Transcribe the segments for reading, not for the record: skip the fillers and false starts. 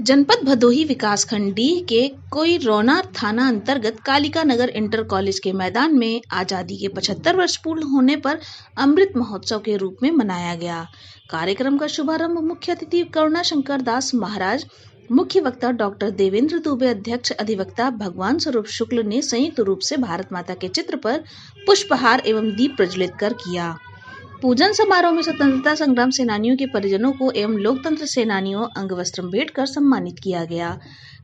जनपद भदोही विकासखंड डीह के कोइरौना थाना अंतर्गत कालिका नगर इंटर कॉलेज के मैदान में आजादी के 75 वर्ष पूर्ण होने पर अमृत महोत्सव के रूप में मनाया गया। कार्यक्रम का शुभारंभ मुख्य अतिथि करुणा शंकर दास महाराज, मुख्य वक्ता डॉक्टर देवेंद्र दुबे, अध्यक्ष अधिवक्ता भगवान स्वरूप शुक्ल ने संयुक्त रूप से भारत माता के चित्र पर पुष्पहार एवं दीप प्रज्वलित कर किया। पूजन समारोह में स्वतंत्रता संग्राम सेनानियों के परिजनों को एवं लोकतंत्र सेनानियों अंग वस्त्र भेंट कर सम्मानित किया गया।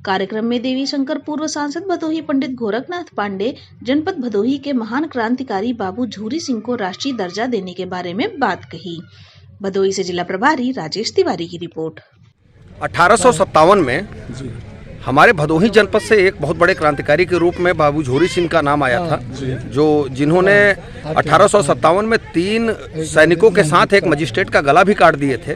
कार्यक्रम में देवी शंकर पूर्व सांसद भदोही पंडित गोरखनाथ पांडे, जनपद भदोही के महान क्रांतिकारी बाबू झूरी सिंह को राष्ट्रीय दर्जा देने के बारे में बात कही। भदोही से जिला प्रभारी राजेश तिवारी की रिपोर्ट। 1857 में हमारे भदोही जनपद से एक बहुत बड़े क्रांतिकारी के रूप में बाबू झूरी सिंह का नाम आया था, जिन्होंने 1857 में 3 सैनिकों के साथ एक मजिस्ट्रेट का गला भी काट दिए थे।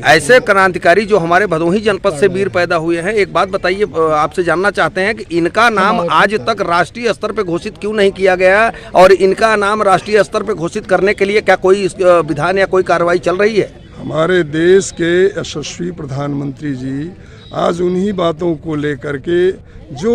ऐसे क्रांतिकारी जो हमारे भदोही जनपद से वीर पैदा हुए हैं, एक बात बताइए, आपसे जानना चाहते हैं कि इनका नाम आज तक राष्ट्रीय स्तर पर घोषित क्यों नहीं किया गया, और इनका नाम राष्ट्रीय स्तर पर घोषित करने के लिए क्या कोई विधान या कोई कार्रवाई चल रही है? हमारे देश के यशस्वी प्रधानमंत्री जी आज उन्हीं बातों को लेकर के, जो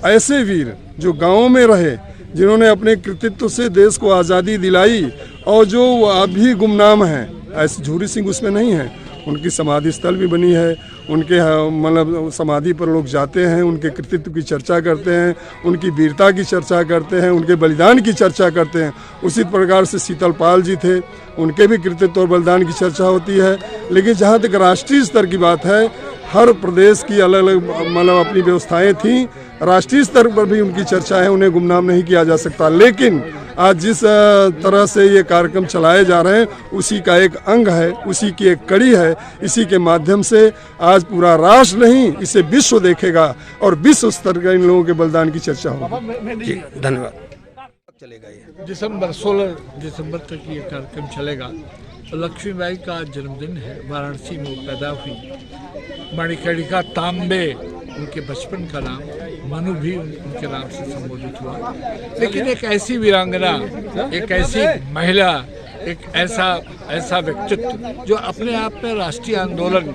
ऐसे वीर जो गाँव में रहे, जिन्होंने अपने कृतित्व से देश को आज़ादी दिलाई और जो अभी गुमनाम हैं, ऐसे झूरी सिंह उसमें नहीं है। उनकी समाधि स्थल भी बनी है, उनके मतलब समाधि पर लोग जाते हैं, उनके कृतित्व की चर्चा करते हैं, उनकी वीरता की चर्चा करते हैं, उनके बलिदान की चर्चा करते हैं। उसी प्रकार से शीतलपाल जी थे, उनके भी कृतित्व और बलिदान की चर्चा होती है। लेकिन जहाँ तक राष्ट्रीय स्तर की बात है, हर प्रदेश की अलग अलग मतलब अपनी व्यवस्थाएं थीं, राष्ट्रीय स्तर पर भी उनकी चर्चा है, उन्हें गुमनाम नहीं किया जा सकता। लेकिन आज जिस तरह से ये कार्यक्रम चलाए जा रहे हैं, उसी का एक अंग है, उसी की एक कड़ी है। इसी के माध्यम से आज पूरा राष्ट्र नहीं, इसे विश्व देखेगा और विश्व स्तर का इन लोगों के बलिदान की चर्चा होगी। जी धन्यवाद। चलेगा ये 16 दिसंबर तक ये कार्यक्रम चलेगा। लक्ष्मीबाई का जन्मदिन है, वाराणसी में पैदा हुई। मणिकर्णिका तांबे उनके बचपन का नाम, मनु भी उनके नाम से संबोधित हुआ। लेकिन एक ऐसी वीरांगना, एक ऐसी महिला, एक ऐसा व्यक्तित्व जो अपने आप में राष्ट्रीय आंदोलन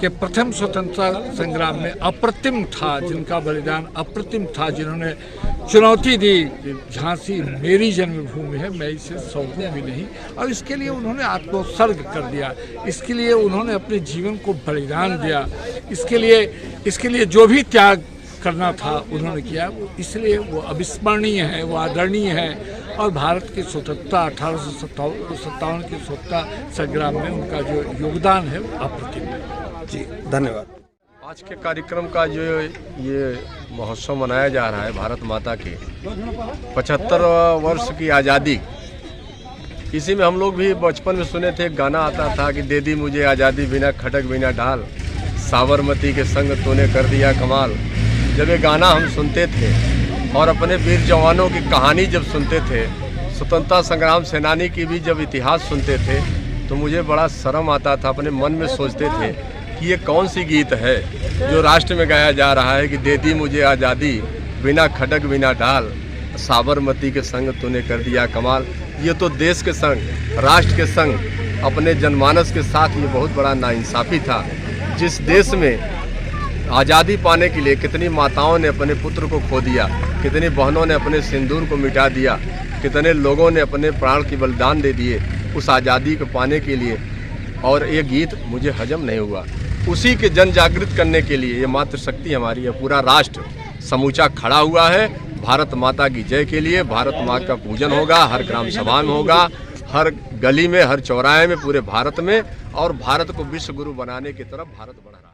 के प्रथम स्वतंत्रता संग्राम में अप्रतिम था, जिनका बलिदान अप्रतिम था, जिन्होंने चुनौती दी, झांसी मेरी जन्मभूमि है, मैं इसे सौंपूं भी नहीं, और इसके लिए उन्होंने आत्मोत्सर्ग कर दिया, इसके लिए उन्होंने अपने जीवन को बलिदान दिया, इसके लिए जो भी त्याग करना था उन्होंने किया। इसलिए वो अविस्मरणीय है, वो आदरणीय है, और भारत की स्वतंत्रता 1857 की स्वतंत्रता संग्राम में उनका जो योगदान है वो अप्रतिम है। जी धन्यवाद। आज के कार्यक्रम का जो ये महोत्सव मनाया जा रहा है, भारत माता के 75 वर्ष की आज़ादी, इसी में हम लोग भी बचपन में सुने थे, गाना आता था कि दे दी मुझे आज़ादी बिना खटक बिना ढाल, साबरमती के संग तूने कर दिया कमाल। जब ये गाना हम सुनते थे और अपने वीर जवानों की कहानी जब सुनते थे, स्वतंत्रता संग्राम सेनानी की भी जब इतिहास सुनते थे, तो मुझे बड़ा शर्म आता था। अपने मन में सोचते थे कि ये कौन सी गीत है जो राष्ट्र में गाया जा रहा है कि दे दी मुझे आज़ादी बिना खटक बिना ढाल, साबरमती के संग तूने कर दिया कमाल। ये तो देश के संग, राष्ट्र के संग, अपने जनमानस के साथ ये बहुत बड़ा नाइंसाफ़ी था। जिस देश में आज़ादी पाने के लिए कितनी माताओं ने अपने पुत्र को खो दिया, कितनी बहनों ने अपने सिंदूर को मिटा दिया, कितने लोगों ने अपने प्राण की बलिदान दे दिए उस आज़ादी को पाने के लिए, और ये गीत मुझे हजम नहीं हुआ। उसी के जन जागृत करने के लिए ये मातृशक्ति हमारी है, पूरा राष्ट्र समूचा खड़ा हुआ है भारत माता की जय के लिए। भारत माँ का पूजन होगा, हर ग्राम सभा में होगा, हर गली में, हर चौराहे में, पूरे भारत में, और भारत को विश्व गुरु बनाने की तरफ भारत बढ़ रहा है।